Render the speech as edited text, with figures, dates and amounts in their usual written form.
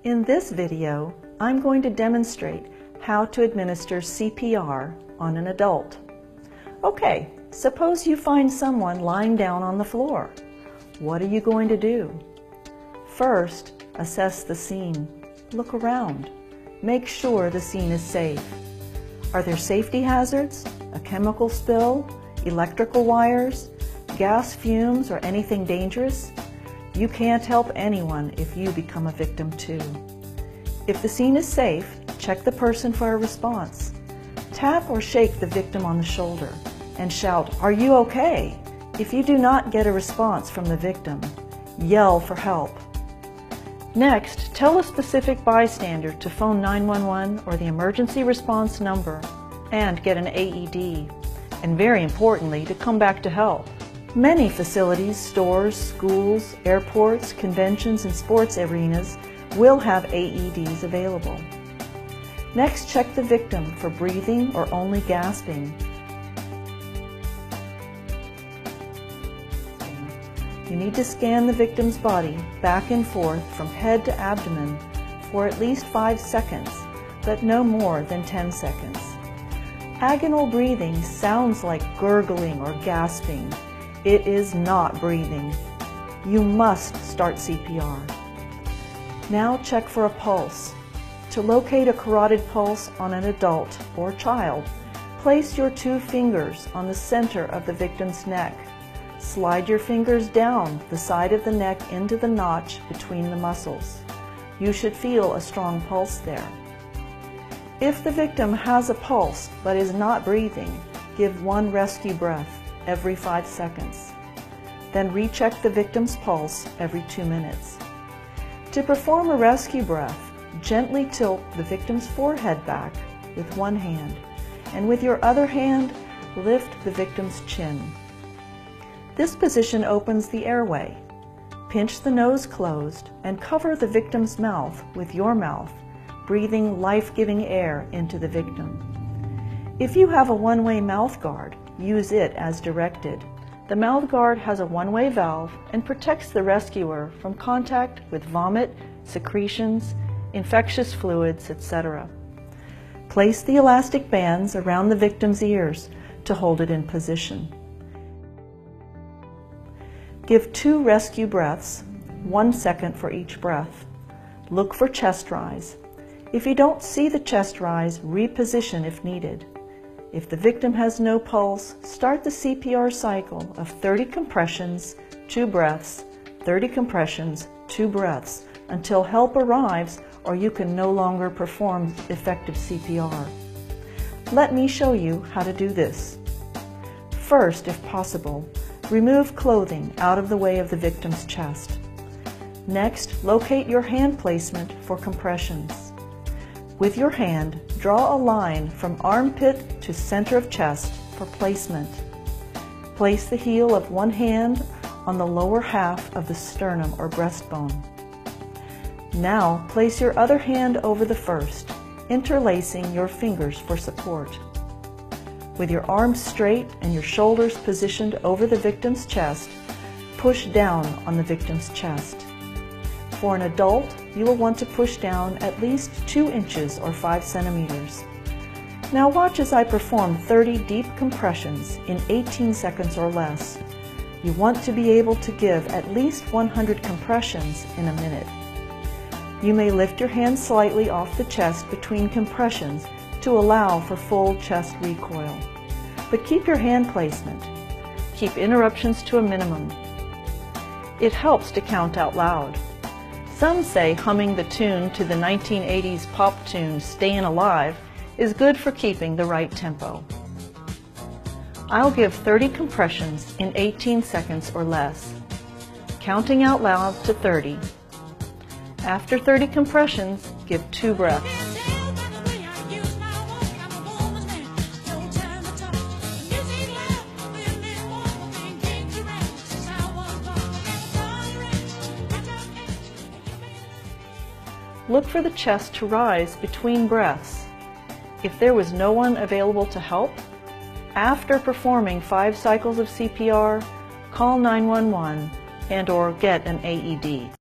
In this video, I'm going to demonstrate how to administer CPR on an adult. Okay, suppose you find someone lying down on the floor. What are you going to do? First, assess the scene. Look around. Make sure the scene is safe. Are there safety hazards, a chemical spill, electrical wires, gas fumes, or anything dangerous? You can't help anyone if you become a victim too. If the scene is safe, check the person for a response. Tap or shake the victim on the shoulder and shout, "Are you okay?" If you do not get a response from the victim, yell for help. Next, tell a specific bystander to phone 911 or the emergency response number and get an AED, and very importantly, to come back to help. Many facilities, stores, schools, airports, conventions, and sports arenas will have AEDs available. Next, check the victim for breathing or only gasping. You need to scan the victim's body back and forth from head to abdomen for at least 5 seconds, but no more than 10 seconds. Agonal breathing sounds like gurgling or gasping. It is not breathing. You must start CPR. Now check for a pulse. To locate a carotid pulse on an adult or child, place your 2 fingers on the center of the victim's neck. Slide your fingers down the side of the neck into the notch between the muscles. You should feel a strong pulse there. If the victim has a pulse but is not breathing, give 1 rescue breath every 5 seconds. Then recheck the victim's pulse every 2 minutes. To perform a rescue breath, gently tilt the victim's forehead back with one hand, and with your other hand, lift the victim's chin. This position opens the airway. Pinch the nose closed and cover the victim's mouth with your mouth, breathing life-giving air into the victim. If you have a one-way mouth guard, use it as directed. The mouth guard has a one-way valve and protects the rescuer from contact with vomit, secretions, infectious fluids, etc. Place the elastic bands around the victim's ears to hold it in position. Give 2 rescue breaths, 1 second for each breath. Look for chest rise. If you don't see the chest rise, reposition if needed. If the victim has no pulse, start the CPR cycle of 30 compressions, 2 breaths, 30 compressions, 2 breaths, until help arrives or you can no longer perform effective CPR. Let me show you how to do this. First, if possible, remove clothing out of the way of the victim's chest. Next, locate your hand placement for compressions. With your hand, draw a line from armpit to center of chest for placement. Place the heel of one hand on the lower half of the sternum or breastbone. Now, place your other hand over the first, interlacing your fingers for support. With your arms straight and your shoulders positioned over the victim's chest, push down on the victim's chest. For an adult, you will want to push down at least 2 inches or 5 centimeters. Now watch as I perform 30 deep compressions in 18 seconds or less. You want to be able to give at least 100 compressions in a minute. You may lift your hand slightly off the chest between compressions to allow for full chest recoil. But keep your hand placement. Keep interruptions to a minimum. It helps to count out loud. Some say humming the tune to the 1980s pop tune "Stayin' Alive" is good for keeping the right tempo. I'll give 30 compressions in 18 seconds or less, counting out loud to 30. After 30 compressions, give 2 breaths. Look for the chest to rise between breaths. If there was no one available to help, after performing 5 cycles of CPR, call 911 and/or get an AED.